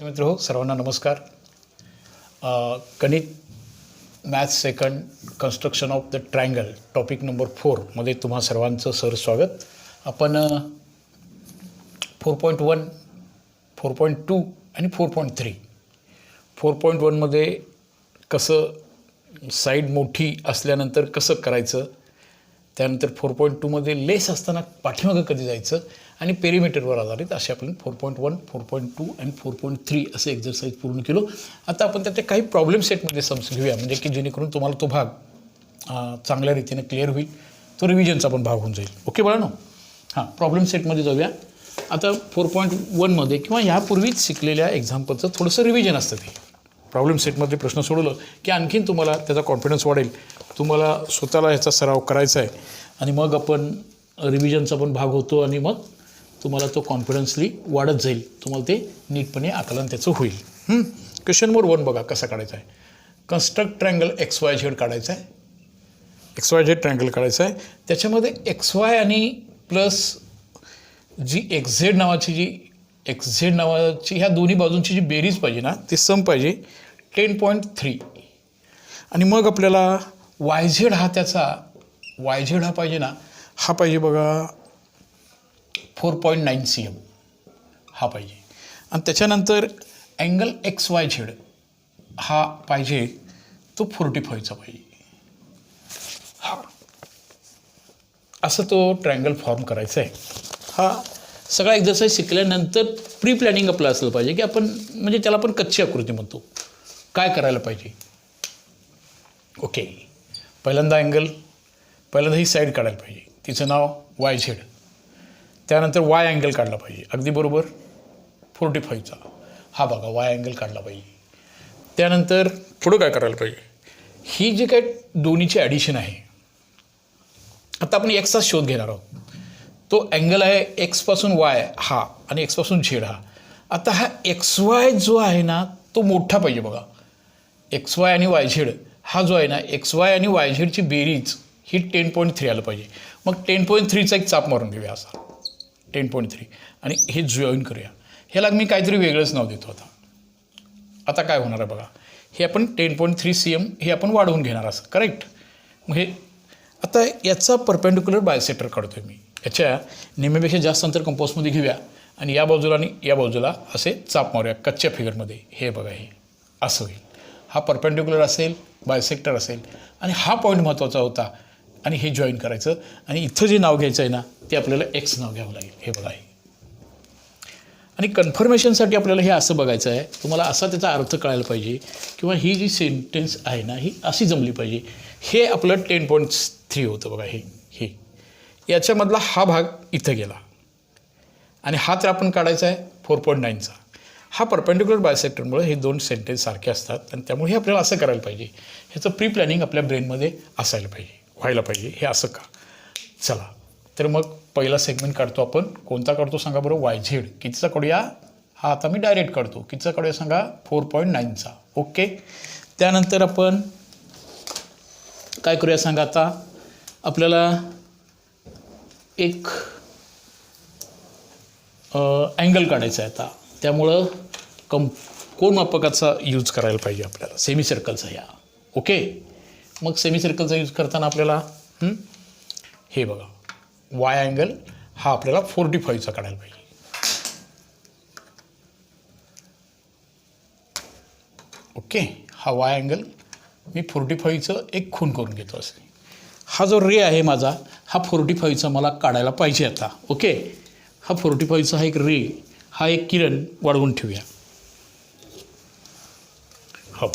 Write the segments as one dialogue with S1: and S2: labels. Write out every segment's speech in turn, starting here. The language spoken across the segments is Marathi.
S1: मित्र हो, सर्वांना नमस्कार. गणित maths second construction of the triangle topic number 4 मध्ये तुम्हा सर्वांचं स्वागत. आपण 4.1, 4.2 आणि 4.3 4.1 मध्ये कसं साईड मोठी असल्यानंतर कसं करायचं, त्यानंतर 4.2 मध्ये लेस असताना पाठीमागं कधी जायचं आणि पेरिमीटरवर आधारित असे आपण 4.1, 4.2 आणि 4.3 असे एक्झरसाइज पूर्ण केलो. आता आपण त्याचे काही प्रॉब्लेम सेटमध्ये समजून घेऊया, म्हणजे की जेणेकरून तुम्हाला तो भाग चांगल्या रीतीने क्लिअर होईल. तो रिव्हिजनचा पण भाग होऊन जाईल. ओके बाळांनो, हां, प्रॉब्लेम सेटमध्ये जाऊया. आता 4.1 मध्ये किंवा यापूर्वीच शिकलेल्या एक्झाम्पलचं थोडंसं रिव्हिजन असतं. ते प्रॉब्लेम सेटमध्ये प्रश्न सोडवलं की आणखीन तुम्हाला त्याचा कॉन्फिडन्स वाढेल. तुम्हाला स्वतःला ह्याचा सराव करायचा आहे आणि मग आपण रिव्हिजनचा पण भाग होतो आणि मग तुम्हाला तो कॉन्फिडन्सली वाढत जाईल. तुम्हाला ते नीटपणे आकलन त्याचं होईल. क्वेश्चन नंबर 1 बघा कसा काढायचा आहे. कन्स्ट्रक्ट ट्रायंगल XYZ काढायचा आहे. XYZ ट्रायंगल काढायचा आहे. त्याच्यामध्ये XY आणि प्लस जी XZ नावाची ह्या दोन्ही बाजूंची जी बेरीज पाहिजे ना, ती सम पाहिजे 10.3. आणि मग आपल्याला YZ हा त्याचा YZ हा पाहिजे ना, हा पाहिजे बघा 4.9 cm हा पाहिजे. आणि त्याच्यानंतर अँगल XYZ हा पाहिजे तो 45चा पाहिजे. हा असं तो ट्रायंगल फॉर्म करायचा आहे. हा सगळा एक्झरसाइज शिकल्यानंतर प्री प्लॅनिंग आपलं असलं पाहिजे, की आपण म्हणजे त्याला आपण कच्ची आकृती म्हणतो. काय करायला पाहिजे. ओके, पहिल्यांदा ही साईड काढायला पाहिजे, तिचं नाव YZ. त्यानंतर Y अँगल काढला पाहिजे, अगदी बरोबर 45चा. हा बघा Y अँगल काढला पाहिजे. त्यानंतर पुढं काय करायला पाहिजे. ही जी काय दोन्हीची ॲडिशन आहे, आता आपण Xचा शोध घेणार आहोत. तो अँगल आहे X पासून Y हा आणि X पासून Z हा. आता हा XY जो आहे ना, तो मोठा पाहिजे बघा. XY आणि YZ हा जो आहे ना, XY आणि YZची बेरीज ही 10.3 आलं पाहिजे. मग 10.3चा एक चाप मारून घेऊया असा 10.3 आणि हे जॉईन करूया. ह्याला मी काहीतरी वेगळंच नाव देतो. आता काय होणार आहे बघा. हे आपण 10.3 cm हे आपण वाढवून घेणार असं, करेक्ट. मग हे आता याचा परपेंडिक्युलर बायसेक्टर काढतो मी. याच्या निम्म्यापेक्षा जास्त अंतर कंपासमध्ये घेऊया आणि या बाजूला आणि या बाजूला असे चाप मारूया कच्च्या फिगरमध्ये. हे बघा, हे असं होईल. हा परपेंडिक्युलर असेल, बायसेक्टर असेल आणि हा पॉईंट महत्त्वाचा होता. आणि हे जॉईन करायचं आणि इथं जे नाव घ्यायचं आहे ना, ते आपल्याला X नाव घ्यावं लागेल. हे बघा, हे. आणि कन्फर्मेशनसाठी आपल्याला हे असं बघायचं आहे. तुम्हाला असा त्याचा अर्थ कळायला पाहिजे किंवा ही जी सेंटेन्स आहे ना, ही अशी जमली पाहिजे. हे आपलं 10.3 होतं बघा. हे याच्यामधला हा भाग इथं गेला आणि हा तर आपण काढायचा आहे 4.9चा. हा परपेंडिक्युलर बायसेक्टरमुळे हे दोन सेंटेन्स सारखे असतात आणि त्यामुळे हे आपल्याला असं करायला पाहिजे. ह्याचं प्री प्लॅनिंग आपल्या ब्रेनमध्ये असायला पाहिजे, व्हायला पाहिजे. हे असं का. चला तर मग पहिला सेगमेंट काढतो आपण. कोणता काढतो सांगा बरं. YZ कितीचा काढूया. हा आता मी डायरेक्ट काढतो. कितीचा काढूया सांगा. 4.9चा. ओके. त्यानंतर आपण काय करूया सांगा. आता आपल्याला एक अँगल काढायचा आहे. आता त्यामुळं कोण मापकाचा यूज करायला पाहिजे आपल्याला. सेमी सर्कलचा या. ओके. मग सेमी सर्कलचा यूज करताना आपल्याला हे बघा Y अँगल हा आपल्याला 45चा काढायला पाहिजे. ओके. हा Y अँगल मी 45चं एक खून करून घेतो असे. हा जो रे आहे माझा, हा 45चा मला काढायला पाहिजे आता. ओके. हा 45चा हा एक रे, हा एक किरण वाढवून ठेवूया. हो,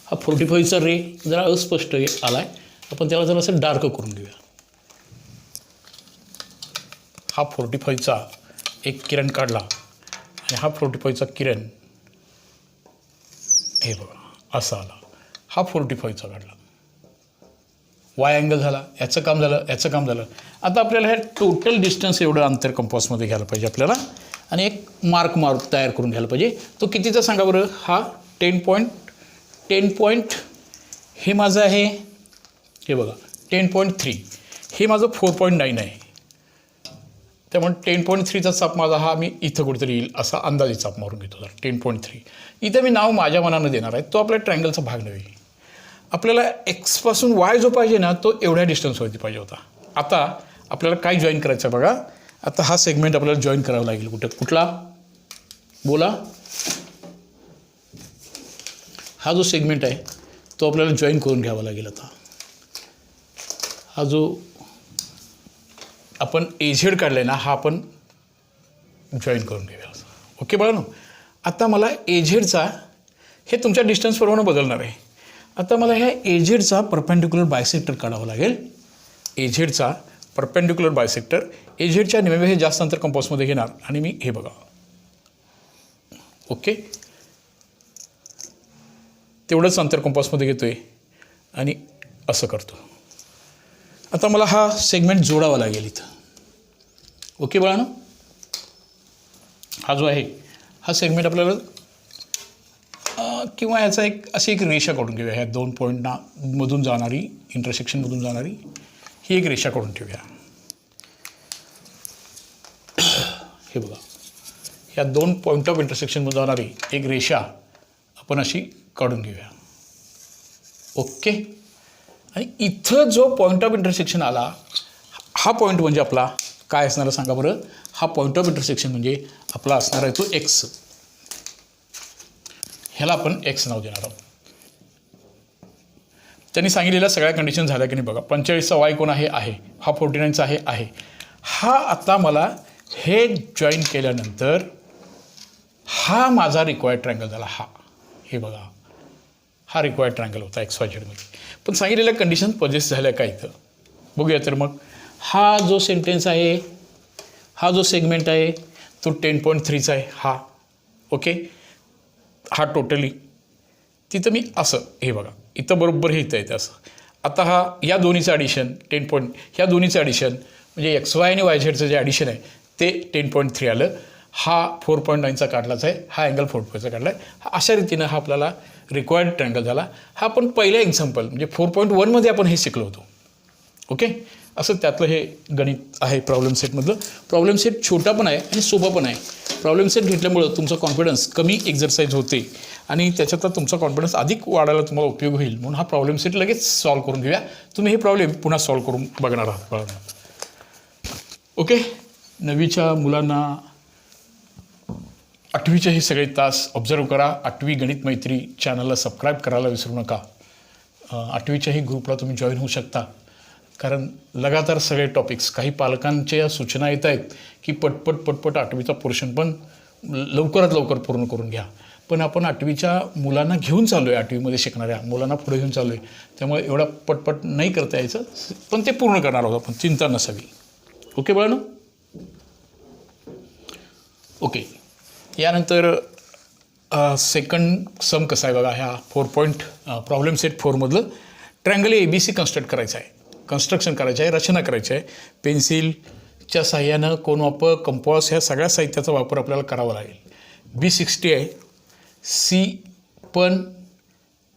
S1: हा 45चा रे जरा अस्पष्ट आला आहे. आपण त्याला जरा असं डार्क करून घेऊया. हा 45चा एक किरण काढला आणि हा 45चा किरण हे बघा असा आला. हा 45चा काढला. Y अँगल झाला. याचं काम झालं, याचं काम झालं. आता आपल्याला हे टोटल डिस्टन्स एवढं अंतर कंपासमध्ये घ्यायला पाहिजे आपल्याला आणि एक मार्क तयार करून घ्यायला पाहिजे. तो कितीचा सांगा बरं. हा 10 पॉईंट हे माझं आहे. हे बघा 10.3 हे माझं 4.9 आहे. त्यामुळे 10.3चा चाप माझा हा मी इथं कुठेतरी येईल असा अंदाजे चाप मारून घेतो. जर 10.3 इथं मी नाव माझ्या मनानं देणार आहे. तो आपल्या ट्रायंगलचा भाग नव्हे. आपल्याला एक्सपासून वाय जो पाहिजे ना तो एवढ्या डिस्टन्सवरती पाहिजे होता. आता आपल्याला काय जॉईन करायचं आहे बघा. आता हा सेगमेंट आपल्याला जॉईन करावा लागेल. कुठला बोला. हा जो सेगमेंट आहे तो आपल्याला जॉईन करून घ्यावा लागेल. आता हा जो आपण एझेड काढला आहे ना हा आपण जॉईन करून घेऊया. ओके बाळांनो. आता मला एझेडचा हे तुमच्या डिस्टन्सप्रमाणे बदलणार आहे. आता मला ह्या एझेडचा परपेंडिक्युलर बायसेक्टर काढावा लागेल. एझेडचा परपेंडिक्युलर बायसेक्टर एझेडच्या निम्मे हे जास्त अंतर कंपासमध्ये घेणार आणि मी हे बघा. ओके तेवढंच अंतर कंपासमध्ये घेतो आहे आणि असं करतो. आता मला हा सेगमेंट जोडावा लागेल इथं. ओके बाळांनो. हा जो आहे हा सेगमेंट आपल्याला किंवा याचा अशी एक रेषा काढून घेऊया. ह्या 2 पॉईंटना मधून जाणारी इंटरसेक्शनमधून जाणारी ही एक रेषा काढून ठेवूया. हे बघा ह्या 2 पॉईंट ऑफ इंटरसेक्शनमधून जाणारी एक रेषा आपण अशी काढून घेऊया. ओके. आणि इथं जो पॉईंट ऑफ इंटरसेक्शन आला हा पॉईंट म्हणजे आपला काय असणार आहे सांगा बरं. हा पॉईंट ऑफ इंटरसेक्शन म्हणजे आपला असणार आहे तो एक्स. ह्याला आपण एक्स नाव देणार आहोत. त्यांनी सांगितलेल्या सगळ्या कंडिशन झाल्या की नाही बघा. 45चा वाय कोण आहे हा 49चा आहे. हा आता मला हे जॉईन केल्यानंतर हा माझा रिक्वायर्ड ट्रायंगल झाला. हे बघा हा रिक्वायर्ड ट्रायंगल होता XY झेडमध्ये. पण सांगितलेल्या कंडिशन पजेस झाल्या का इथं बघूया. तर मग हा जो सेंटेन्स आहे हा जो सेगमेंट आहे तो 10.3चा आहे हा. ओके. हा टोटली तिथं मी असं हे बघा इथं बरोबर हे इथं येतं असं. आता हा या दोन्हीचं ॲडिशन ह्या दोन्हीचं ॲडिशन म्हणजे XY आणि YZचं जे ॲडिशन आहे ते 10.3 आलं. हा 4.9चा काढलाच आहे. हा अँगल 4.5चा काढला आहे. अशा रीतीनं हा आपल्याला रिक्वायर्ड ट्रायंगल झाला. हा आपण पहिला एक्झाम्पल म्हणजे 4.1मध्ये आपण हे शिकलो होतो. ओके. असं त्यातलं हे गणित आहे प्रॉब्लेम सेटमधलं. प्रॉब्लेम सेट छोटा पण आहे आणि सोपा पण आहे. प्रॉब्लेम सेट घेतल्यामुळं तुमचा कॉन्फिडन्स कमी एक्झरसाईज होते आणि त्याच्यात तुमचा कॉन्फिडन्स अधिक वाढायला तुम्हाला उपयोग होईल. म्हणून हा प्रॉब्लेम सेट लगेच सॉल्व करून घेऊया. तुम्ही हे प्रॉब्लेम पुन्हा सॉल्व करून बघणार आहात. ओके. 9वीच्या मुलांना 8वीचे हे सगळे तास ऑब्झर्व करा. 8वी गणित मैत्री चॅनलला सबस्क्राईब करायला विसरू नका. 8वीच्याही ग्रुपला तुम्ही जॉईन होऊ शकता. कारण लगातार सगळे टॉपिक्स काही पालकांच्या सूचना येत आहेत की पटपट 8वीचा पोर्शन पण लवकरात लवकर पूर्ण करून घ्या. पण आपण 8वीच्या मुलांना घेऊन चाललो आहे. 8वीमध्ये शिकणाऱ्या मुलांना पुढे घेऊन चाललो आहे. त्यामुळे एवढा पटपट नाही करता यायचं. पण ते पूर्ण करणार आहोत आपण. चिंता नसावी. ओके बाळांनो. ओके. यानंतर सेकंड सम कसा आहे बघा. ह्या 4 प्रॉब्लेम सेट 4मधलं ट्रायंगल ABC कन्स्ट्रक्ट करायचं आहे. कन्स्ट्रक्शन करायचं आहे. रचना करायची आहे. पेन्सिलच्या साह्यानं कोन वापर कंपॉस ह्या सगळ्या साहित्याचा वापर आपल्याला करावा लागेल. B60 आहे. C पण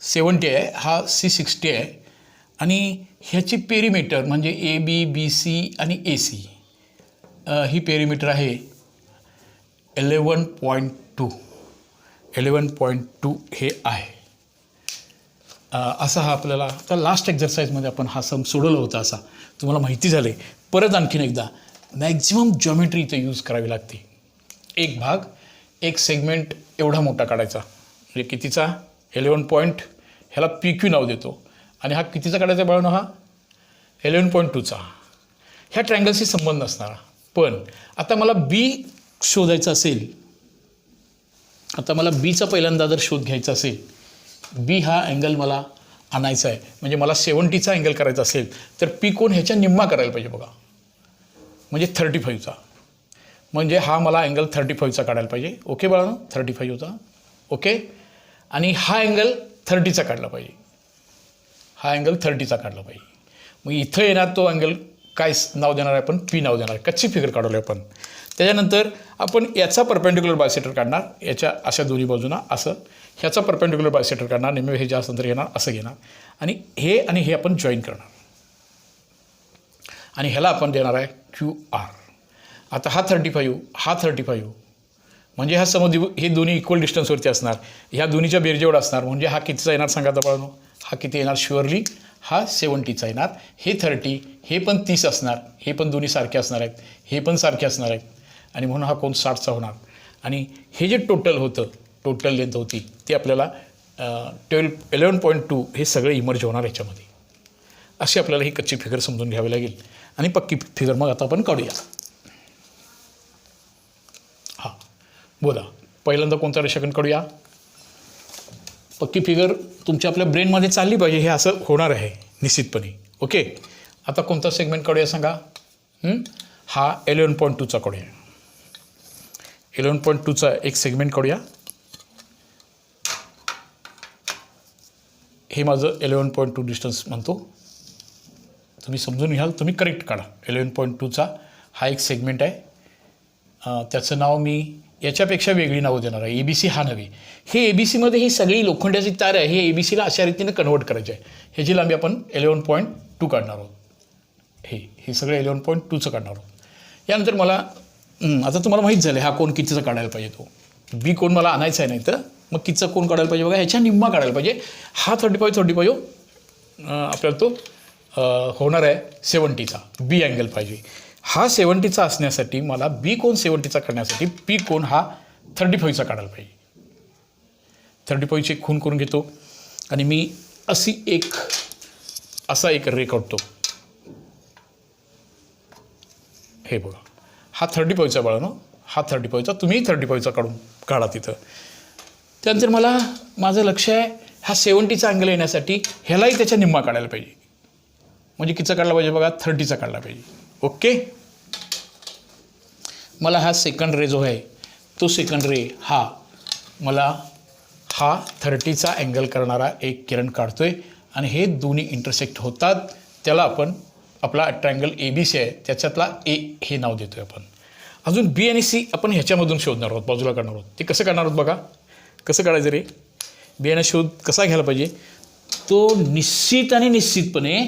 S1: 70 आहे. हा C60 आहे. आणि ह्याची पेरीमीटर म्हणजे AB BC आणि AC ही पेरीमीटर आहे 11.2 हे आहे. असा हा आपल्याला आता लास्ट एक्झरसाईजमध्ये आपण हा सम सोडवला होता. असा तुम्हाला माहिती झाले. परत आणखीन एकदा मॅक्झिमम जॉमेट्री इथे यूज करावी लागते. एक भाग एक सेगमेंट एवढा मोठा काढायचा म्हणजे कितीचा 11 पॉईंट ह्याला PQ नाव देतो. आणि हा कितीचा काढायचा बाळून हा 11.2चा. ह्या ट्रायंगलशी संबंध नसणारा. पण आता मला B शोधायचा असेल. आता मला Bचा पहिल्यांदा जर शोध घ्यायचा असेल. B हा अँगल मला आणायचा आहे म्हणजे मला 70चा अँगल करायचा असेल तर P कोण ह्याच्या निम्मा करायला पाहिजे बघा. म्हणजे 35चा. म्हणजे हा मला अँगल 35चा काढायला पाहिजे. ओके बाळांनो. 35 होता. ओके. आणि हा अँगल 30चा काढला पाहिजे. हा अँगल 30चा काढला पाहिजे. मग इथं येणार तो अँगल काय नाव देणार आहे आपण P नाव देणार आहे. कच्ची फिगर काढवली आपण. त्याच्यानंतर आपण याचा परपेंडिक्युलर बायसेक्टर काढणार. याच्या अशा दोन्ही बाजूंना असं ह्याचा परपेंडिक्युलर बायसेक्टर काढणार. नेहमी हे जास्त अंतर घेणार असं घेणार आणि हे आपण जॉईन करणार. आणि ह्याला आपण देणार आहे QR. आता हा 35 हा 35 म्हणजे हा हे दोन्ही इक्वल डिस्टन्सवरती असणार. ह्या दोन्हीच्या बेरजेवढा असणार म्हणजे हा कितीचा येणार सांगा आता बाळांनो. हा किती येणार शुअरली हा 70चा येणार. हे 30 हे पण 30 असणार. हे पण दोन्ही सारखे असणार आहेत. हे पण सारखे असणार आहेत आणि म्हणून हा कोण 60चा होणार. आणि हे जे टोटल होतं टोटल लेंथ होती ती आपल्याला 11.2 हे सगळे इमर्ज होणार याच्यामध्ये. अशी आपल्याला ही कच्ची फिगर समजून घ्यावी लागेल आणि पक्की फिगर मग आता आपण काढूया. हां बोला पहिल्यांदा कोणता रेषाखंड काढूया. पक्की फिगर तुमच्या आपल्या ब्रेनमध्ये चालली पाहिजे हे असं होणार आहे निश्चितपणे. ओके आता कोणता सेगमेंट काढूया सांगा. हा 11.2चा काढूया. 11.2चा एक सेगमेंट काढूया. हे माझं 11.2 डिस्टन्स म्हणतो. तुम्ही समजून घ्याल तुम्ही करेक्ट काढा. 11.2चा हा एक सेगमेंट आहे. त्याचं नाव मी याच्यापेक्षा वेगळी नावं देणार आहे. ABC हा नव्हे. हे ABCमध्ये ही सगळी लोखंडाची तार आहे. हे ABCला अशा रीतीने कन्वर्ट करायचे आहे. ह्याची लांबी आपण 11.2 काढणार आहोत. हे सगळं 11.2चं काढणार आहोत. यानंतर मला आता तुम्हाला माहीत झालं हा कोण कितीचा काढायला पाहिजे. तो B कोण मला आणायचा आहे. नाही तर मग कितीचा कोण काढायला पाहिजे बघा. ह्याच्या निम्मा काढायला पाहिजे. हा 35 आपल्याला तो होणार आहे 70चा B अँगल पाहिजे. हा 70चा असण्यासाठी मला B कोण 70चा करण्यासाठी P कोण हा 35चा काढायला पाहिजे. 35ची एक खून करून घेतो आणि मी असा एक रे काढतो. हे बघा हा 35चा बाळांनो. हा 35चा तुम्ही 35चा काढा तिथं. त्यानंतर मला माझं लक्ष आहे हा 70चा अँगल येण्यासाठी ह्यालाही त्याच्या निम्मा काढायला पाहिजे. म्हणजे कितीचा काढला पाहिजे बघा 30चा काढला पाहिजे. ओके मला हा सेकंड रे जो आहे तो सेकंड रे मला हा 30चा अँगल करणारा एक किरण काढतोय आणि हे दोन्ही इंटरसेक्ट होतात. त्याला आपण आपला ट्रायंगल ABC आहे त्याच्यातला A हे नाव देतोय आपण. अजून B आणि C आपण ह्याच्यामधून शोधणार आहोत. बाजूला काढणार आहोत. ते कसं काढणार आहोत बघा. कसं काढायचं रे. B आणि शोध कसा घ्यायला पाहिजे. तो निश्चितपणे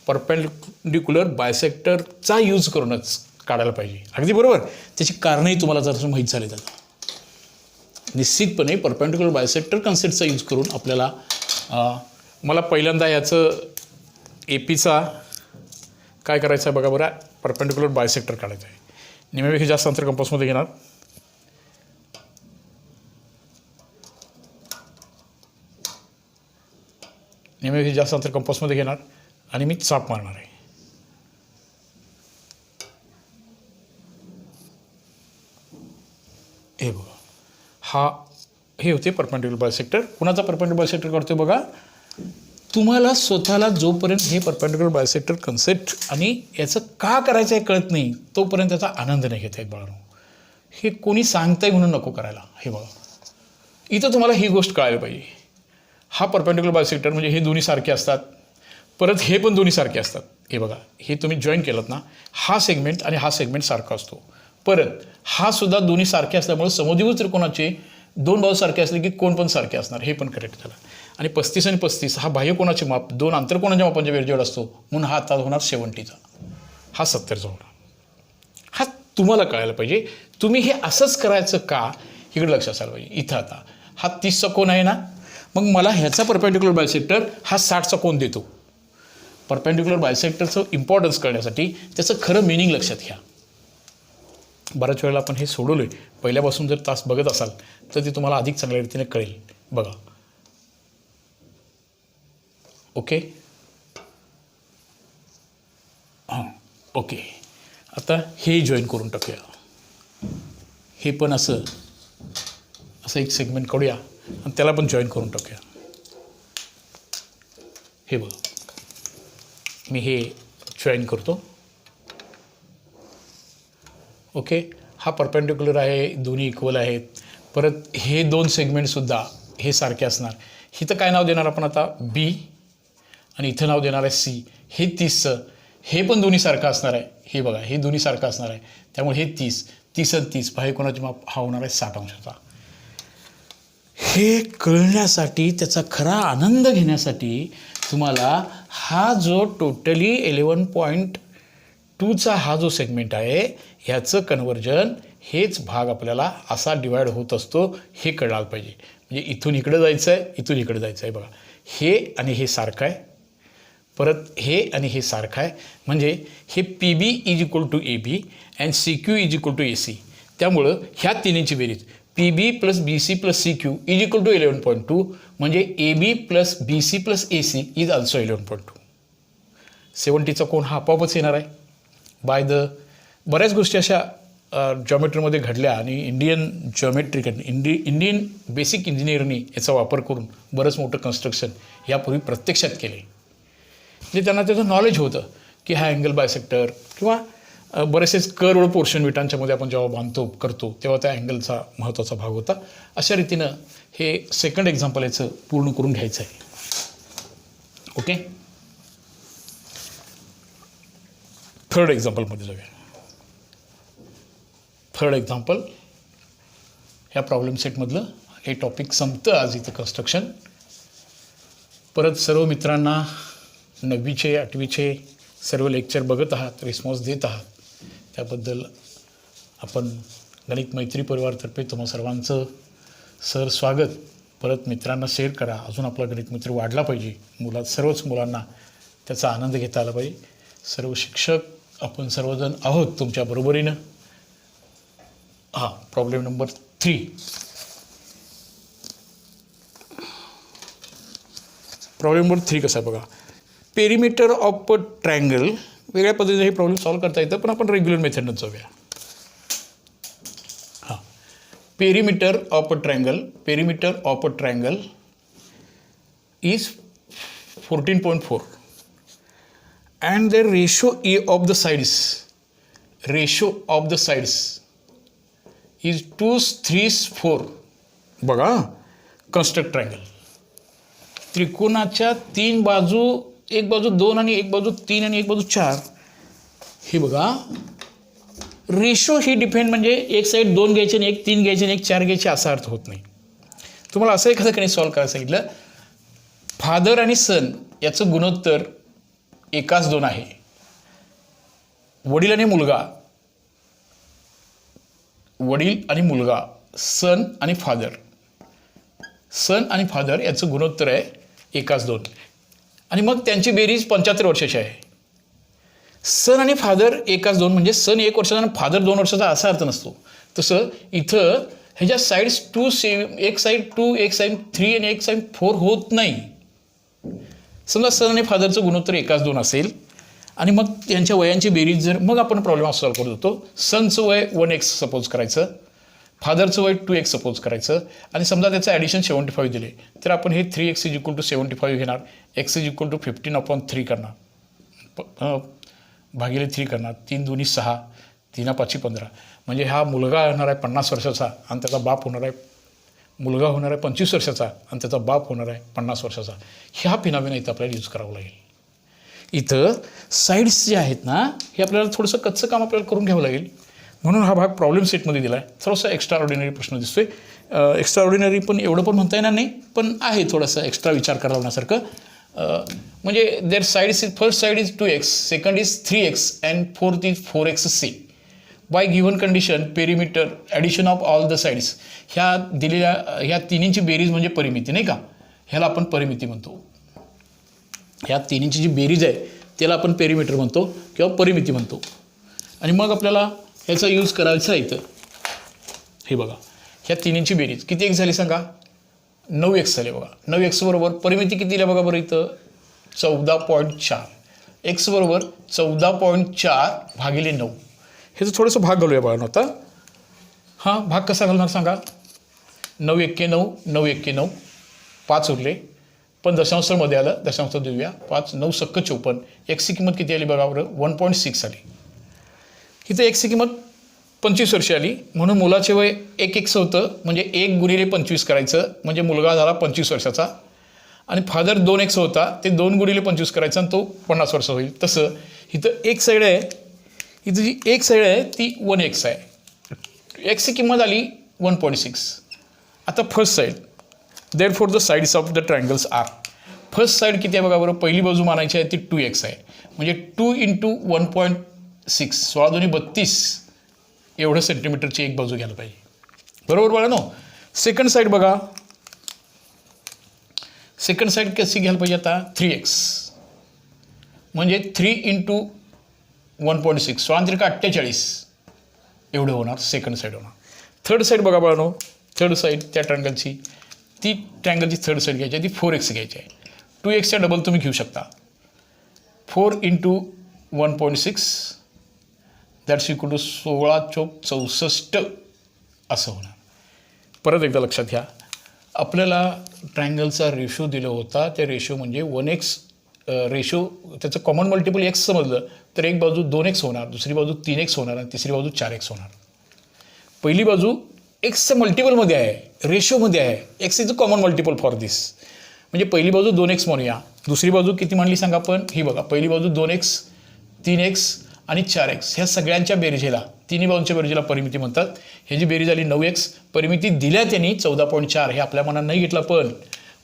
S1: परपेंडिक्युलर बायसेक्टरचा यूज करूनच काढायला पाहिजे. अगदी बरोबर. त्याची कारणंही तुम्हाला जर माहीत झाली तर निश्चितपणे परपेंडिक्युलर बायसेक्टर कन्सेप्टचा यूज करून आपल्याला मला पहिल्यांदा याचं APचा काय करायचं आहे बघा बरं. परपेंडिक्युलर बायसेक्टर काढायचं आहे. निम्म्यापेक्षा जास्त अंतर कंपासमध्ये घेणार. निम्म्यापेक्षा जास्त अंतर कंपासमध्ये घेणार आणि मी चाप मारणार आहे. हे बघा हे होते परपेंडिक्युलर बायसेक्टर. कुणाचा परपेंडिक्युलर बायसेक्टर काढतोय बघा. तुम्हाला स्वतःला जोपर्यंत हे परपेंडिक्युलर बायसेक्टर कन्सेप्ट आणि याचं का करायचं आहे कळत नाही तोपर्यंत त्याचा आनंद नाही घेता येत बाळांनो. हे कोणी सांगताय म्हणून नको करायला. हे बघा इथं तुम्हाला ही गोष्ट कळायला पाहिजे. हा परपेंडिक्युलर बायसेक्टर म्हणजे हे दोन्ही सारखे असतात. परत हे पण दोन्ही सारखे असतात. हे बघा हे तुम्ही जॉईन केलं ना हा सेगमेंट आणि हा सेगमेंट सारखा असतो. परत हा सुद्धा दोन्ही सारखे असल्यामुळे समद्विभुज त्रिकोणाचे दोन बाजू सारखे असले की कोण पण सारखे असणार. हे पण करेक्ट झालं. आणि 35 आणि 35 हा बाह्य कोणाचे माप दोन आंतरकोणाच्या मापांच्या बेरजेवर असतो म्हणून हा आता होणार 70चा. हा 70चा होणार. हा तुम्हाला कळायला पाहिजे. तुम्ही हे असंच करायचं का इकडे लक्ष असायला पाहिजे. इथं आता हा 30चा कोण आहे ना मग मला ह्याचा परपेंडिक्युलर बायसेक्टर हा 60चा कोण देतो. परपेंडिक्युलर बायसेक्टरचं इम्पॉर्टन्स कळण्यासाठी त्याचं खरं मिनिंग लक्षात घ्या. बऱ्याच वेळेला आपण हे सोडवलं आहे. पहिल्यापासून जर तास बघत असाल तर ते तुम्हाला अधिक चांगल्या रीतीने कळेल. बघा ओके ओके आता हे जॉईन करून टाकूया. हे पण असं एक सेगमेंट काढूया आणि त्याला पण जॉईन करून टाकूया. हे बघा मी हे जॉईन करतो. ओके हा परपेंडिक्युलर आहे. दोन्ही इक्वल आहेत. परत हे दोन सेगमेंटसुद्धा हे सारखे असणार. इथं काय नाव देणार आपण आता B आणि इथं नाव देणार आहे C. हे 30चं हे पण दोन्ही सारखं असणार आहे. हे बघा हे दोन्ही सारखं असणार आहे त्यामुळे हे 30 आणि 30 बाह्य कोणाचे माप हा होणार आहे 60 अंशाचा. हे कळण्यासाठी त्याचा खरा आनंद घेण्यासाठी तुम्हाला हा जो टोटली 2चा हा जो सेगमेंट आहे ह्याचं कन्व्हर्जन हेच भाग आपल्याला असा डिवाइड होत असतो हे कळायला पाहिजे. म्हणजे इथून इकडं जायचं आहे, इथून इकडं जायचं आहे. बघा हे आणि हे सारखं आहे, परत हे आणि हे सारखं आहे. म्हणजे हे P B is equal to A B and C Q is equal to A C. त्यामुळं ह्या तिन्हीची बेरीज P B plus B C plus C Q is equal to 11.2 म्हणजे A B plus B C plus A C is also 11.2. 70चा कोण हा आपोआपच येणार आहे. बाय द बऱ्याच गोष्टी अशा जॉमेट्रीमध्ये घडल्या आणि इंडियन जॉमेट्रीकडनं इंडियन बेसिक इंजिनिअरनी याचा वापर करून बरंच मोठं कन्स्ट्रक्शन यापूर्वी प्रत्यक्षात केले. म्हणजे त्यांना त्याचं नॉलेज होतं की हा अँगल बायसेक्टर किंवा बरेचसेच कर्व पोर्शन विटांच्यामध्ये आपण जेव्हा बांधतो करतो तेव्हा त्या अँगलचा महत्त्वाचा भाग होता. अशा रीतीनं हे सेकंड एक्झाम्पल याचं पूर्ण करून घ्यायचं आहे. ओके, थर्ड एक्झाम्पलमध्ये जाऊया. थर्ड एक्झाम्पल ह्या प्रॉब्लेम सेटमधलं हे टॉपिक संपतं आज इथं कन्स्ट्रक्शन. परत सर्व मित्रांना 9वीचे 8वीचे सर्व लेक्चर बघत आहात, रिस्पॉन्स देत आहात, त्याबद्दल आपण गणित मैत्री परिवारातर्फे तुम्हा सर्वांचं सर स्वागत. परत मित्रांना शेअर करा, अजून आपला गणित मैत्री वाढला पाहिजे, सर्वच मुलांना त्याचा आनंद घेता आला पाहिजे. सर्व शिक्षक आपण सर्वजण आहोत तुमच्या बरोबरीनं. हां, प्रॉब्लेम नंबर 3. प्रॉब्लेम नंबर 3 कसा आहे बघा. Perimeter of a triangle. वेगळ्या पद्धतीने हे प्रॉब्लेम सॉल्व करता येतं, पण आपण रेग्युलर मेथडनं जाऊया. हां, perimeter of a triangle. Perimeter of a triangle is 14.4 and the ratio of the sides is 2:3:4. बघा, कन्स्ट्रक्ट ट्रायंगल. त्रिकोणाच्या 3 बाजू, एक बाजू 2 आणि एक बाजू 3 आणि एक बाजू 4. हे बघा रेशो ही डिपेंड म्हणजे एक साईड 2 घ्यायचे आणि एक 3 घ्यायचे आणि एक 4 घ्यायचे असा अर्थ होत नाही. तुम्हाला असं एखादं गणित सॉल्व करायला सांगितलं, फादर आणि सन याचं गुणोत्तर एकाच 2 आहे. वडील आणि मुलगा, वडील आणि मुलगा, सन आणि फादर याचं गुणोत्तर आहे एकाच 2. आणि मग त्यांची बेरीज 75 वर्षाची आहे. सन आणि फादर एकाच 2 म्हणजे सन 1 वर्षाचा आणि फादर 2 वर्षाचा असा अर्थ नसतो. तसं इथं ह्याच्या साईड्स 2 सेम, एक साईड 2, एक साईड 3 आणि एक साईड 4 होत नाही. समजा सन आणि फादरचं गुणोत्तर एकाच 2 असेल आणि मग त्यांच्या वयांची बेरीज जर, मग आपण प्रॉब्लेम सॉल्व करू देतो. सनचं वय 1x सपोज करायचं, फादरचं वय 2x सपोज करायचं आणि समजा त्याचं ॲडिशन 75 दिले, तर आपण हे 3x इज इक्वल टू 75 घेणार, x इज इक्वल टू 15/3 करणार, भागिले 3 करणार, 3 2 6, 3 5 15. म्हणजे हा मुलगा होणार आहे 50 वर्षाचा आणि त्याचा बाप होणार आहे, मुलगा होणार आहे 25 वर्षाचा आणि त्याचा बाप होणार आहे 50 वर्षाचा. ह्या फिनॉमिना इथं आपल्याला यूज करावं लागेल. इथं साईड्स जे आहेत ना, हे आपल्याला थोडंसं कच्चं काम आपल्याला करून घ्यावं लागेल. म्हणून हा भाग प्रॉब्लेम सेटमध्ये दिला आहे. थोडासा एक्स्ट्रा ऑर्डिनरी प्रश्न दिसतोय. एक्स्ट्रा ऑर्डिनरी पण एवढं पण म्हणता येणार नाही, पण आहे थोडासा एक्स्ट्रा विचार करायला लागण्यासारखं. म्हणजे their sides is, first side is 2x, second is 3x and fourth is 4x. By given condition perimeter addition of all the sides. ह्या दिलेल्या ह्या तिन्हींची बेरीज म्हणजे परिमिती नाही का, ह्याला आपण परिमिती म्हणतो. ह्या तिन्हींची जी बेरीज आहे त्याला आपण पेरिमीटर म्हणतो किंवा परिमिती म्हणतो. आणि मग आपल्याला ह्याचा यूज करायचा आहे इथं. हे बघा, ह्या तिन्हींची बेरीज किती एक झाली सांगा, 9x झाले. बघा 9x बरोबर परिमिती किती आहे बघा बरं इथं, 14.4. x बरोबर 14.4 भागिले 9. ह्याचं थोडंसं भाग घालूया बघा आता. हां, भाग कसा घालणार सांगा. 9 1 9, 9 1 9, 5 उरले, पण दशांशामध्ये आलं, दशांश देऊया. 5 9 सक्क 54. एक्सची किंमत किती आली बघा बरं, 1.6 आली. इथं एक्सची किंमत 25 वर्षे आली, म्हणून मुलाचे वय 1x होतं, म्हणजे 1 गुणिले 25 करायचं, म्हणजे मुलगा झाला 25 वर्षाचा. आणि फादर 2x होता, ते 2 गुणिले 25 करायचं आणि तो 50 वर्ष होईल. तसं इथं एक साईड आहे, इथं जी एक साईड आहे ती 1x आहे. एक्सची किंमत आली 1.6. आता first side, there for the sides of the triangles are. First side किती आहे बघा बरं, पहिली बाजू मानायची आहे ती 2x आहे, म्हणजे 2 × 1. 6 16 दुनी 32 एवढं सेंटीमीटरची एक बाजू घ्यायला पाहिजे. बरोबर बघा नो. सेकंड साईड बघा. सेकंड साईड कशी घ्यायला पाहिजे आता 3x म्हणजे 3 × 1.6 16 48 एवढं होणार. सेकंड साईड होणार. थर्ड साईड बघा बाळांनो. थर्ड साईड त्या ट्रँगलची ती ट्रँगलची थर्ड साईड घ्यायची आहे ती 4x घ्यायची आहे. 2xच्या डबल तुम्ही घेऊ शकता. 4 × 1.6 दॅट्स इक्वल टू 16 चौक 64 असं होणार. परत एकदा लक्षात घ्या. आपल्याला ट्रँगलचा रेशो दिला होता. त्या रेशो म्हणजे 1x रेशो त्याचं कॉमन मल्टिपल x समजलं तर एक बाजू 2x होणार, दुसरी बाजू 3x होणार आणि तिसरी बाजू 4x होणार. पहिली बाजू एक्सच्या मल्टिपलमध्ये आहे, रेशोमध्ये आहे. X is a common multiple for this. म्हणजे पहिली बाजू 2x म्हणूया. दुसरी बाजू किती म्हणली सांगा आपण. ही बघा पहिली बाजू 2x 3x आणि 4x ह्या सगळ्यांच्या बेरजेला तिन्ही बाजूंच्या बेरजेला परिमिती म्हणतात. ह्याची बेरीज झाली 9x. परिमिती दिल्या त्यांनी 14.4 हे आपल्या मनात नाही घेतला पण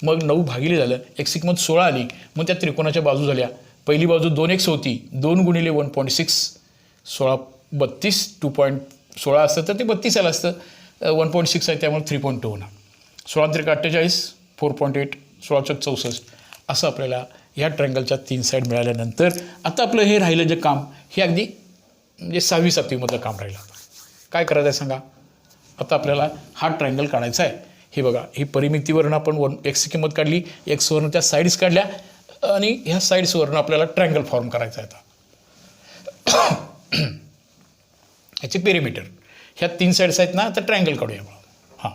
S1: मग 9 भागिले झालं. x किंमत 16 आली. मग त्या त्रिकोणाच्या बाजू झाल्या. पहिली बाजू 2x होती. 2 × 1.6 16 32 2.16 असतं तर ते 32 आलं असतं. 1.6 आहे त्यामुळे 3.2 होणार. 16 × 48 4.8 16 चौक 64 असं आपल्याला ह्या ट्रँगलच्या 3 साईड मिळाल्यानंतर आता आपलं हे राहिलं जे काम हे अगदी म्हणजे 6वी 7वीमधलं काम राहिलं. काय करायचं आहे सांगा. आता आपल्याला हा ट्रँगल काढायचा आहे. हे बघा ही परिमितीवरून आपण x ची किंमत काढली. एक्सवरून त्या साईड्स काढल्या आणि ह्या साईड्सवरून आपल्याला ट्रँगल फॉर्म करायचा आहे. आता याचे पेरिमीटर ह्या 3 साईड्स आहेत ना. आता ट्रँगल काढूया बघा. हां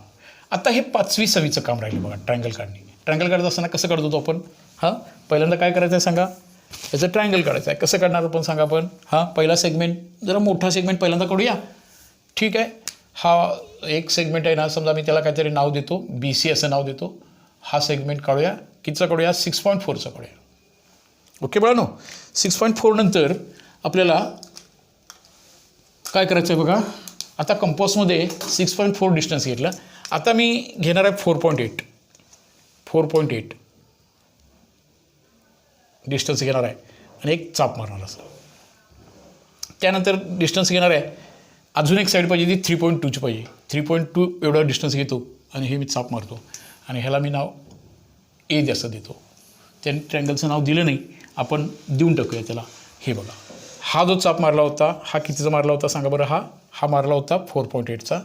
S1: आता हे 5वी 6वीचं काम राहिलं बघा ट्रँगल काढणे. ट्रँगल काढत असताना कसं काढतो तो आपण. हां पहिल्यांदा काय करायचं आहे सांगा. याचं ट्रँगल काढायचं आहे. कसं काढणार आपण सांगा आपण. हां पहिला सेगमेंट जरा मोठा सेगमेंट पहिल्यांदा काढूया. ठीक आहे. हा एक सेगमेंट आहे ना समजा मी त्याला काहीतरी नाव देतो BC असं नाव देतो. हा सेगमेंट काढूया. कितीचा काढूया 6.4चा काढूया. ओके बाळांनो. 6.4 नंतर आपल्याला काय करायचं आहे बघा. आता कंपॉसमध्ये 6.4 डिस्टन्स घेतलं. आता मी घेणार आहे 4.8 डिस्टन्स घेणार आहे आणि एक चाप मारणार असं. त्यानंतर डिस्टन्स घेणार आहे. अजून एक साईड पाहिजे ती 3.2ची पाहिजे. 3.2 एवढा डिस्टन्स घेतो आणि हे मी चाप मारतो आणि ह्याला मी नाव A असं देतो. त्याने ट्रँगलचं नाव दिलं नाही आपण देऊन टाकूया त्याला. हे बघा हा जो चाप मारला होता हा कितीचा मारला होता सांगा बरं. हा मारला होता 4.8चा.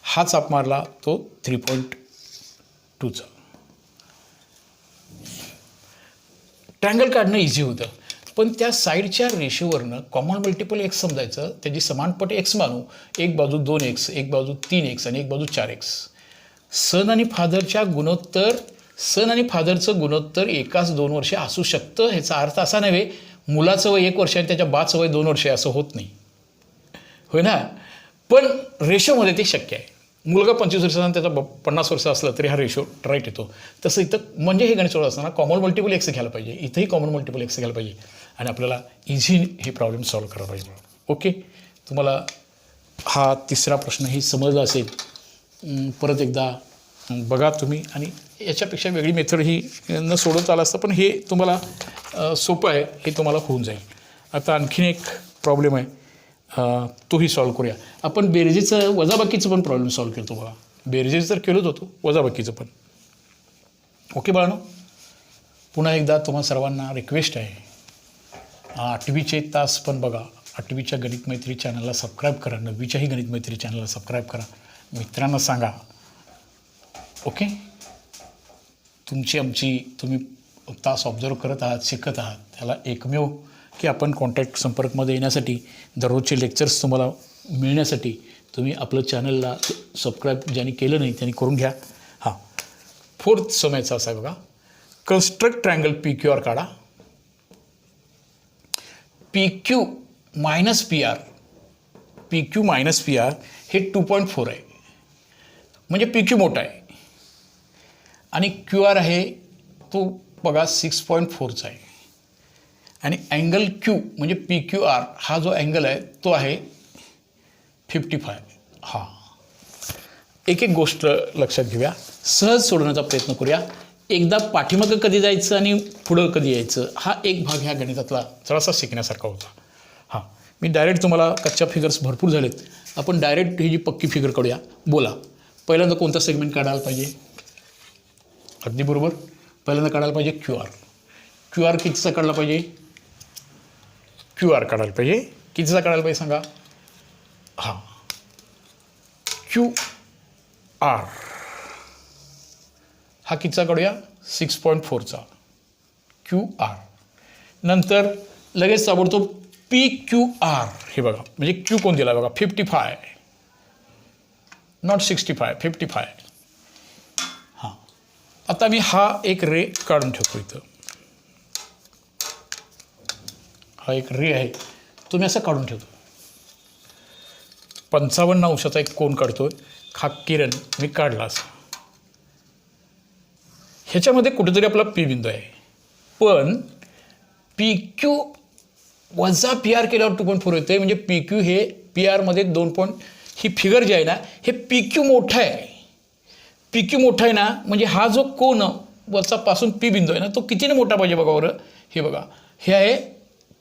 S1: हा चाप मारला तो 3.2चा. ट्रँगल काढणं इझी होतं पण त्या साईडच्या रेशोवरनं कॉमन मल्टिपल x समजायचं. त्याची समानपट x मानू. एक बाजू 2x एक बाजू 3x आणि एक बाजू 4x. सन आणि फादरचं गुणोत्तर एकाच 2 वर्षे असू शकतं. ह्याचा अर्थ असा नव्हे मुलाचं वय 1 वर्ष आणि त्याच्या बाचं वय 2 वर्षे असं होत नाही. होय ना. पण रेशोमध्ये ते शक्य आहे. मुलगा 25 वर्षाचा आणि त्याचा 50 वर्ष असलं तरी हा रेशो राईट येतो. तसं इथं म्हणजे हे गणित सोडत असताना कॉमन मल्टिपल x घ्यायला पाहिजे. इथंही कॉमन मल्टिपल x घ्यायला पाहिजे आणि आपल्याला इझी हे प्रॉब्लेम सॉल्व्ह करायला पाहिजे. ओके तुम्हाला हा तिसरा प्रश्नही समजला असेल. परत एकदा बघा तुम्ही आणि याच्यापेक्षा वेगळी मेथड ही न सोडवता आलं असतं पण हे तुम्हाला सोपं आहे. हे तुम्हाला होऊन जाईल. आता आणखीन एक प्रॉब्लेम आहे तोही सॉल्व्ह करूया आपण. बेरजेचं वजाबाकीचं पण प्रॉब्लेम सॉल्व्ह केलं बघा. बेरजेचं तर केलंच होतं मैत्रीचं पण. ओके बाळांनो पुन्हा एकदा तुम्हा सर्वांना रिक्वेस्ट आहे 8वीचे तास पण बघा. 8वीच्या गणित मैत्री चॅनलला सबस्क्राईब करा. 9वीच्याही गणित मैत्री चॅनलला सबस्क्राईब करा. मित्रांना सांगा. ओके तुम्ही तास ऑब्झर्व करत आहात शिकत आहात. त्याला एकमेव की आपण कॉन्टॅक्ट संपर्कमध्ये येण्यासाठी दररोजचे लेक्चर्स तुम्हाला मिळण्यासाठी तुम्ही आपलं चॅनलला सबस्क्राईब ज्यांनी केलं नाही त्यांनी करून घ्या. हां 4th समयाचा असा बघा. कन्स्ट्रक्ट ट्रँगल PQR काढा. PQ मायनस PR हे 2.4 आहे म्हणजे PQ मोठा आहे आणि QR आहे तो बघा 6.4चा आहे आणि अँगल Q म्हणजे PQR हा जो अँगल आहे तो आहे 55. हां एक गोष्ट लक्षात घेऊया. सहज सोडवण्याचा प्रयत्न करूया. एकदा पाठीमागं कधी जायचं आणि पुढं कधी यायचं हा एक भाग ह्या गणितातला जरासा शिकण्यासारखा होता. हां मी डायरेक्ट तुम्हाला कच्च्या फिगर्स भरपूर झालेत, आपण डायरेक्ट ही जी पक्की फिगर काढूया. बोला पहिल्यांदा कोणता सेगमेंट काढायला पाहिजे? अगदी बरोबर, पहिल्यांदा काढायला पाहिजे QR. QR कितीचा काढला पाहिजे? QR काढायला पाहिजे. कितीचा काढायला पाहिजे सांगा? हां, QR हा कितीचा काढूया? 6.4चा QR. नंतर लगेच ताबडतोब PQR. हे बघा, म्हणजे क्यू कोण दिला बघा? 55, नॉट 65, 55. हां, आता मी हा एक रे काढून ठेवतो इथं. हा एक रे आहे, तो मी असा काढून ठेवतो. 55 अंशाचा एक कोन काढतोय. हा किरण मी काढला असा. ह्याच्यामध्ये कुठेतरी आपला पी बिंदू आहे, पण PQ वजा PR केल्यावर 2.4 येते. म्हणजे PQ हे PRमध्ये 2. ही फिगर जी आहे ना, हे PQ मोठा आहे. PQ मोठा आहे ना, म्हणजे हा जो कोन वरचा पासून पी बिंदू आहे ना, तो कितीने मोठा पाहिजे बघा बरं. हे बघा, हे आहे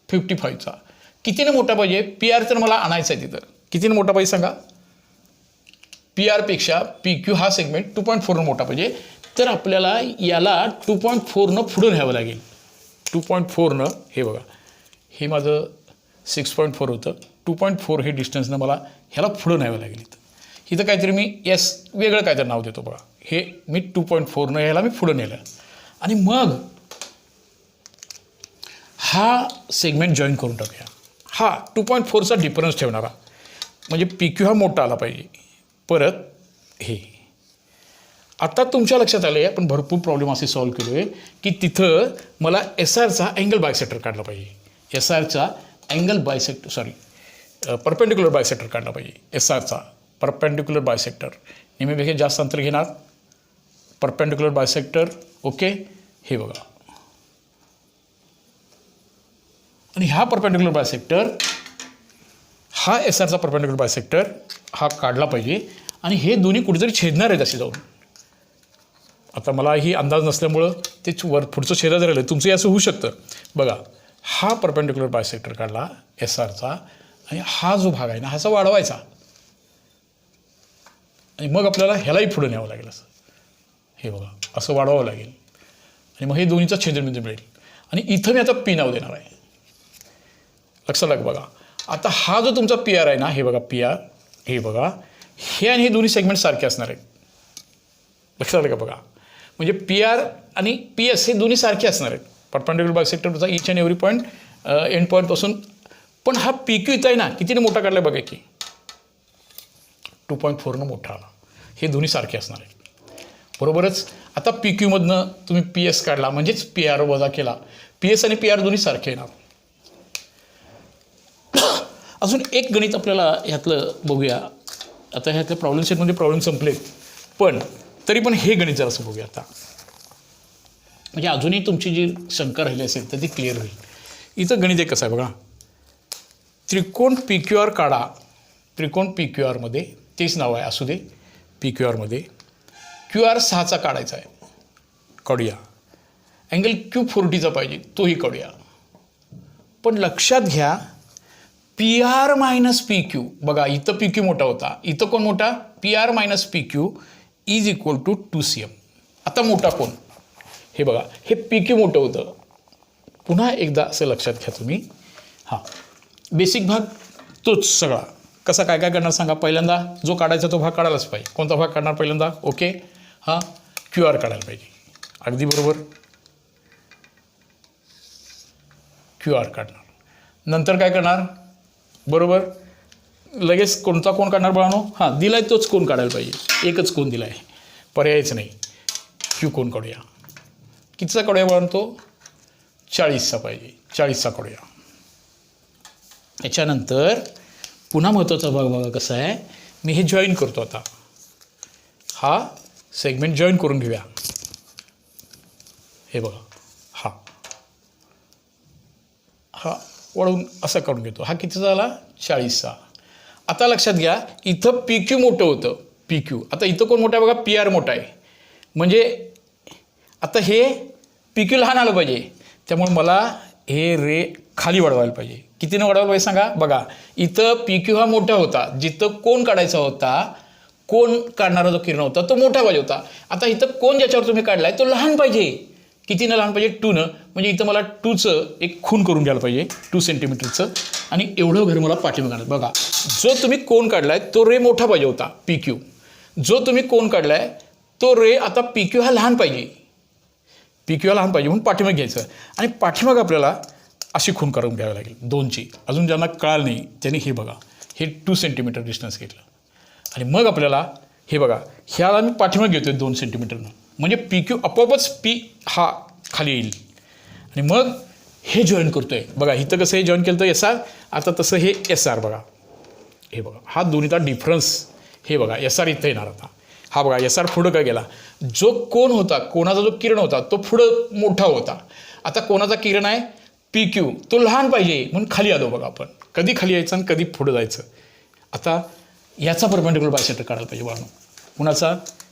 S1: 55चा. कितीने मोठा पाहिजे? PR तर मला आणायचा आहे तिथं. कितीने मोठा पाहिजे सांगा? PR पेक्षा PQ हा सेगमेंट 2.4 मोठा पाहिजे. तर आपल्याला याला 2.4 पुढं न्यावं लागेल. 2.4 हे बघा, हे माझं 6.4 होतं. 2.4 हे डिस्टन्सनं मला ह्याला पुढं न्यावं लागेल. इथं काहीतरी मी वेगळं काहीतरी नाव देतो बघा. हे मी 2.4 ह्याला मी पुढं नेलं आणि मग हा सेगमेंट जॉईन करून टाकूया. हा 2.4चा डिफरन्स ठेवणारा, म्हणजे PQ हा मोठा आला पाहिजे. परत हे आता तुमच्या लक्षात आलं आहे, आपण भरपूर प्रॉब्लेम असे सॉल्व्ह केलो आहे की तिथं मला SRचा अँगल बायसेक्टर काढला पाहिजे. SRचा angle bisector, sorry perpendicular bisector काढला पाहिजे. SRचा परपेंडिक्युलर बायसेक्टर नेहमीपेक्षा जास्त अंतर घेणार. Perpendicular bisector, okay. हे बघा, आणि हा परपेंडिक्युलर बायसेक्टर, हा SRचा परपेंडिक्युलर बायसेक्टर हा काढला पाहिजे. आणि हे दोन्ही कुठेतरी छेदणार आहेत असे जाऊन. आता मला ही अंदाज नसल्यामुळं ते पुढचं छेदा राहिलं. तुमचं असं होऊ शकतं बघा. हा परपेंडिक्युलर बायसेक्टर काढला SRचा, आणि हा जो भाग आहे ना, हाचा वाढवायचा, आणि मग आपल्याला ह्यालाही पुढं न्यावं लागेल. असं हे बघा, असं वाढवावं लागेल, आणि मग हे दोन्हीचा छेदनबिंदू मिळेल. आणि इथं मी आता पी नाव देणार आहे. लक्षात लाग बघा. आता हा जो तुमचा PR आहे ना, हे बघा PR, हे बघा, हे आणि हे दोन्ही सेगमेंट सारखे असणार आहेत. लक्षात आलं का बघा. म्हणजे PR आणि PS हे दोन्ही सारखे असणार आहेत. परपेंडिक्युलर बायसेक्टरचा each and every point end पॉईंटपासून. पण हा PQ इथं आहे ना, कितीने मोठा काढला बघा की 2.4 मोठा आला. हे दोन्ही सारखे असणार आहेत. बरोबरच. आता PQमधनं तुम्ही PS काढला, म्हणजेच PR वजा केला. PS आणि PR दोन्ही सारखे येणार. अजून एक गणित आपल्याला ह्यातलं बघूया. आता ह्यातल्या प्रॉब्लेम सेटमध्ये प्रॉब्लेम संपलेत, पण तरी पण हे गणित जरासं बघूया आता. म्हणजे अजूनही तुमची जी शंका राहिली असेल तर ती क्लिअर होईल. इथं गणित एक कसं आहे बघा. त्रिकोण PQR काढा. त्रिकोण PQRमध्ये तेच नाव आहे, असू दे. PQRमध्ये QR 6चा काढायचा आहे, काढूया. अँगल Q40चा पाहिजे, तोही काढूया. पण लक्षात घ्या, PR मायनस PQ, बघा इथं PQ मोठा होता, इथं कोण मोठा? PR minus PQ is equal to 2cm. आता मोठा कोण? हे बघा, हे PQ मोठं होतं. पुन्हा एकदा असं लक्षात घ्या तुम्ही. हां, बेसिक भाग तोच सगळा. कसा काय काय करणार सांगा. पहिल्यांदा जो काढायचा तो भाग काढायलाच पाहिजे. कोणता भाग काढणार पहिल्यांदा? ओके, हां, QR काढायला पाहिजे. अगदी बरोबर, QR काढणार. नंतर काय करणार? बरोबर, लगेच कोणता कोण काढणार बाळानो? हां, दिला आहे तोच कोण काढायला पाहिजे. एकच कोण दिला आहे, पर्यायच नाही. Q कोण काढूया. कितीचा काढूया बाळानो? तो 40चा पाहिजे. 40चा काढूया. याच्यानंतर पुन्हा महत्त्वाचा भाग बघा कसा आहे. मी हे जॉईन करतो. आता हा सेगमेंट जॉईन करून घेऊया. हे बघा, हा वळून असा काढून घेतो. हा कितीचा झाला? 40चा. आता लक्षात घ्या, इथं PQ मोठं होतं. PQ आता इथं कोण मोठं आहे बघा? PR मोठा आहे. म्हणजे आता हे PQ लहान आलं पाहिजे. त्यामुळे मला हे रे खाली वाढवायला पाहिजे. कितीनं वाढवायला पाहिजे सांगा. बघा इथं पी क्यू हा मोठा होता, जिथं कोन काढायचा होता, कोन काढणारा जो किरण होता तो मोठा पाहिजे होता. आता इथं कोन ज्याच्यावर तुम्ही काढलाय तो लहान पाहिजे. कितीनं लहान पाहिजे? 2नं. म्हणजे इथं मला 2चं एक खून करून घ्यायला पाहिजे, 2 सेंटीमीटरचं. आणि एवढं घर मला पाठीमागणार. बघा जो तुम्ही कोन काढलाय तो रे मोठा पाहिजे होता पी क्यू. जो तुम्ही कोन काढलाय तो रे आता पी क्यू हा लहान पाहिजे. पी क्यू हा लहान पाहिजे म्हणून पाठीमाग घ्यायचं. आणि पाठीमाग आपल्याला अशी खून करून घ्यावी लागेल 2ची. अजून ज्यांना कळालं नाही त्यांनी हे बघा, हे 2 सेंटीमीटर डिस्टन्स घेतलं. आणि मग आपल्याला हे बघा, ह्याला मी पाठीमाग घेतो आहे 2 सेंटीमीटरनं. म्हणजे पी क्यू आपोआपच पी हा खाली येईल. आणि मग हे जॉईन करतो आहे. बघा इथं कसं हे जॉईन केलं तर एस आर, आता तसं हे एस आर. बघा हे बघा, हा दोन्हीचा डिफरन्स. हे बघा एस आर इथं येणार. आता हा बघा एस आर पुढं काय गेला. जो कोन होता, कोणाचा जो किरण होता तो पुढं मोठा होता. आता कोणाचा किरण आहे पी क्यू, तो लहान पाहिजे म्हणून खाली आलो. बघा आपण कधी खाली यायचं आणि कधी पुढं जायचं. आता याचा परपेंडिक्युलर बायसेक्टर काढायला पाहिजे बाळांनो. कुणाचा?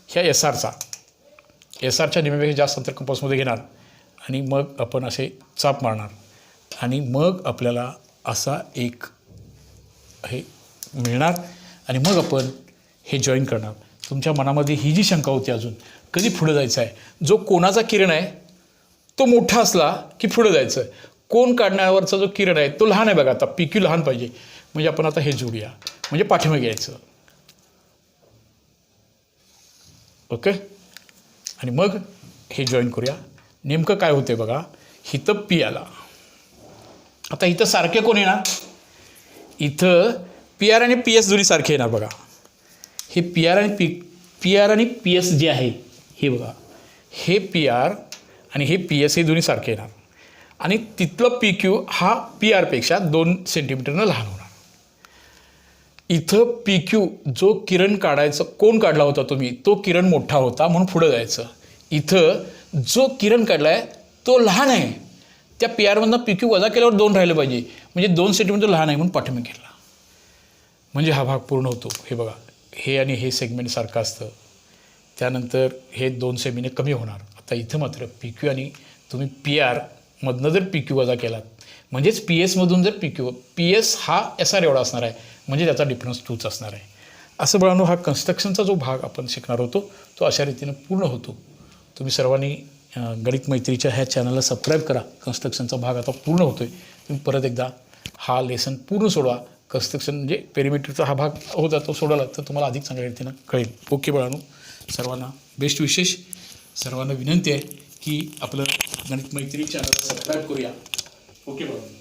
S1: ह्या एस आरचा. एस आरच्या निम्म्यापेक्षा जास्त अंतर कंपासमध्ये घेणार आणि मग आपण असे चाप मारणार. आणि मग आपल्याला असा एक हे मिळणार. आणि मग आपण हे जॉईन करणार. तुमच्या मनामध्ये ही जी शंका होती अजून कधी पुढं जायचं आहे, जो कोणाचा किरण आहे तो मोठा असला की पुढं जायचं. कोन काढण्यावरचा जो किरण आहे तो लहान आहे. बघा आता पी क्यू लहान पाहिजे म्हणजे आपण आता हे जोडूया, म्हणजे पाठीमागे यायचं. ओके. आणि मग हे जॉईन करूया. नेमकं काय होते बघा, इथं पी आला. आता इथं सारखे कोण येणार? इथं पी आर आणि पी एस दोन्ही सारखे येणार. बघा हे पी आर आणि पी आर आणि पी एस जे आहे हे बघा, हे पी आर आणि हे पी एस हे दोन्ही सारखे येणार. आणि तिथलं पी क्यू हा पी आरपेक्षा 2 सेंटीमीटरनं लहान होणार. इथं पी क्यू जो किरण काढायचं, कोण काढला होता तुम्ही, तो किरण मोठा होता म्हणून पुढं जायचं. इथं जो किरण काढला आहे तो लहान आहे. त्या पी आरमधनं पी क्यू वजा केल्यावर 2 राहिलं पाहिजे. म्हणजे 2 सेंटीमीटर लहान आहे म्हणून पाठीमागे घेतला. म्हणजे हा भाग पूर्ण होतो. हे बघा हे आणि हे सेगमेंट सारखं असतं. त्यानंतर हे 2 सेमीने कमी होणार. आता इथं मात्र पी क्यू आणि तुम्ही पी आरमधनं जर पी क्यू वजा केलात म्हणजेच पी एसमधून जर पी एस हा एस आर एवढा असणार आहे म्हणजे त्याचा डिफरन्स 2च असणार आहे. असं बघानो हा कन्स्ट्रक्शनचा जो भाग आपण शिकणार होतो तो अशा रीतीनं पूर्ण होतो. तुम्ही सर्वांनी गणित मैत्रीच्या ह्या चॅनलला सबस्क्राईब करा. कन्स्ट्रक्शनचा भाग आता पूर्ण होतो आहे. तुम्ही परत एकदा हा लेसन पूर्ण सोडवा. कन्स्ट्रक्शन म्हणजे पेरिमीटरचा हा भाग होता तो सोडवला तर तुम्हाला अधिक चांगल्या रीतीनं कळेल. ओके बाळांनो, सर्वांना बेस्ट विशेष. सर्वांना विनंती आहे की आपलं गणित मैत्री चॅनलला सबस्क्राईब करूया. ओके बाळांनो.